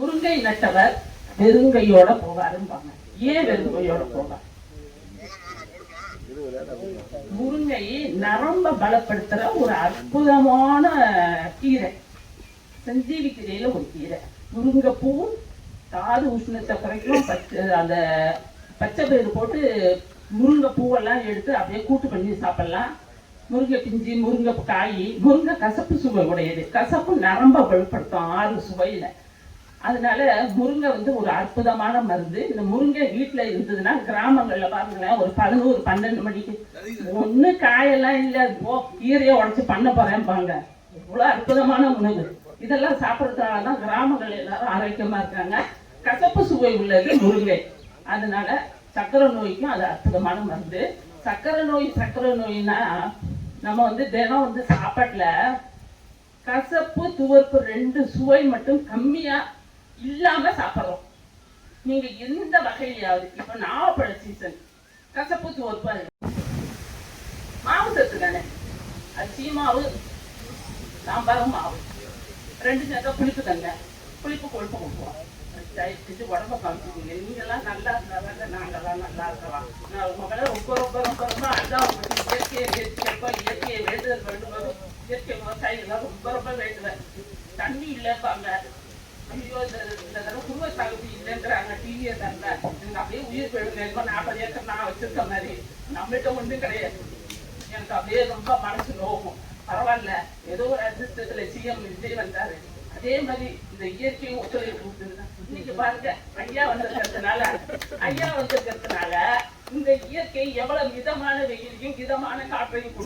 முருங்கை நட்டவர் வெறுங்கையோட போவாரும்பாங்க. ஏன் வெறுங்கையோட போவார்? முருங்கை நரம்ப பலப்படுத்துற ஒரு அற்புதமான கீரை, சஞ்சீவி கீரையில ஒரு கீரை. முருங்கை பூ தாது உஷ்ணத்தை குறைக்கும். அந்த பச்சை பயிறு போட்டு முருங்கை பூவெல்லாம் எடுத்து அப்படியே கூட்டு பண்ணி சாப்பிடலாம். முருங்கை பிஞ்சு, முருங்கை காய், முருங்கை கசப்பு சுவை உடையது. கசப்பு நரம்ப பலப்படுத்தும் 6 சுவையில. அதனால முருங்கை ஒரு அற்புதமான மருந்து. இந்த முருங்கை வீட்டுல இருந்ததுன்னா கிராமங்கள்ல பாருங்களேன், ஒரு 11-12 மணிக்கு ஒண்ணு காயெல்லாம் இல்ல, கீரையை உடைச்சு பண்ண போறேன்பாங்க. இவ்வளவு அற்புதமான உணவு. இதெல்லாம் சாப்பிடறதுனாலதான் கிராமங்கள் எல்லாரும் ஆரோக்கியமா இருக்காங்க. கசப்பு சுவை உள்ளது முருங்கை. அதனால சர்க்கரை நோய்க்கும் அது அற்புதமான மருந்து. சர்க்கரை நோய்னா நம்ம தினம் சாப்பாட்டுல கசப்பு துவர்ப்பு 2 சுவை மட்டும் கம்மியா இல்லாம சாப்பிடுறோம். நீங்க எந்த வகையிலாவது, இப்ப நாவப்பழ சீசன், கசப்பு துவர்ப்பு மாவு சத்து தானே, அரிசி மாவு, சாம்பார் மாவு 2 சேர்த்தா புளிப்பு தங்க, புளிப்பு கொழுப்பு கொடுப்போம். உடம்ப காமிச்சுக்கீங்க. நீங்க எல்லாம் நல்லா இருந்தாங்க, நாங்கெல்லாம் நல்லா இருக்கலாம். நான் உங்க மேல ரொம்ப ரொம்ப ரொம்ப ரொம்ப அதுதான் இயற்கையை வேண்டுதல் வேண்டும். இயற்கை விவசாயிகள்லாம் ரொம்ப ரொம்ப வேண்டுவேன். தண்ணி இல்லைப்பாங்க. ஐயோ, இந்த தடவை குடும்ப சாகுபடி இல்லைன்றாங்க. டிவியை தரல, எனக்கு அப்படியே உயிர் போயிடுங்க. 40 ஏக்கர் நான் வச்சிருக்க மாதிரி நம்மகிட்ட ஒன்றும் கிடையாது. எனக்கு அப்படியே ரொம்ப மனசு நோகும். பரவாயில்ல, ஏதோ ஒரு அதிர்ஷ்டத்துல சிஎம் விஜய் வந்தாரு. அதே மாதிரி இந்த இயற்கையும் ஒத்துழைப்பு கொடுத்துருந்தா இன்னைக்கு பாருங்க, ஐயா வந்திருக்கிறதுனால இந்த இயற்கை எவ்வளவு மிதமான வெயிலையும் மிதமான காற்றையும்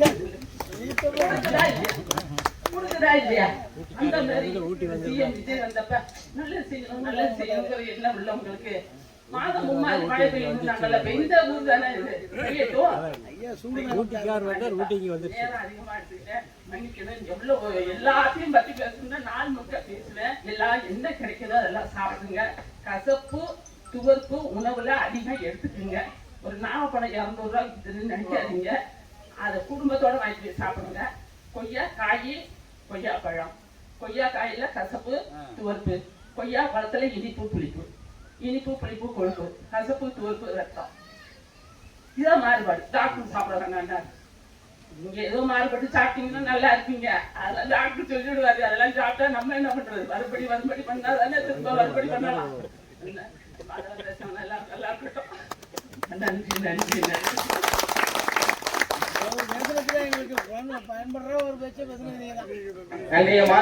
கொடுக்குதா இல்லையா? அந்த மாதிரி சிஎம் விஜய் வந்தப்ப நல்லது செய்யணுங்கிற எண்ணம் உள்ளவங்களுக்கு மாதம் 3 மழை பெய்யும். நாங்கள்ல இந்த ஊர் தானே பெய்யட்டும். அதிகமா எடுத்துக்கிட்டேன், மன்னிக்கணும். எவ்வளவு எல்லாத்தையும் பத்தி பேசணும்னா நாள் முழுக்க பேசுவேன். எல்லாம் என்ன கிடைக்குதோ அதெல்லாம் சாப்பிடுங்க. கசப்பு துவர்ப்பு உணவுல அதிகம் எடுத்துக்குங்க. ஒரு நாவப்பழம் 200 ரூபாய்க்கு நினைக்காதீங்க. அதை குடும்பத்தோட வாங்கி போய் சாப்பிடுங்க. கொய்யா பழம், கொய்யா காயில கசப்பு துவர்ப்பு, கொய்யா பழத்துல இனிப்பு புளிப்பு கொழுப்பு, கசப்பு துவர்ப்பு ரத்தம். இதான் மாறுபாடு. டாக்டர் சாப்பிடுறாங்க. நீங்க ஏதோ மாறுபட்டு சாப்பிட்டீங்கன்னா நல்லா இருப்பீங்க. அதெல்லாம் டாக்டர் சொல்லிடுவாரு. அதெல்லாம் சாப்பிட்டா நம்ம என்ன பண்றது? மறுபடி பண்ணா தானே திரும்ப மறுபடி பண்ணலாம். நல்லா இருக்கட்டும். நன்றி. கண்ணியமா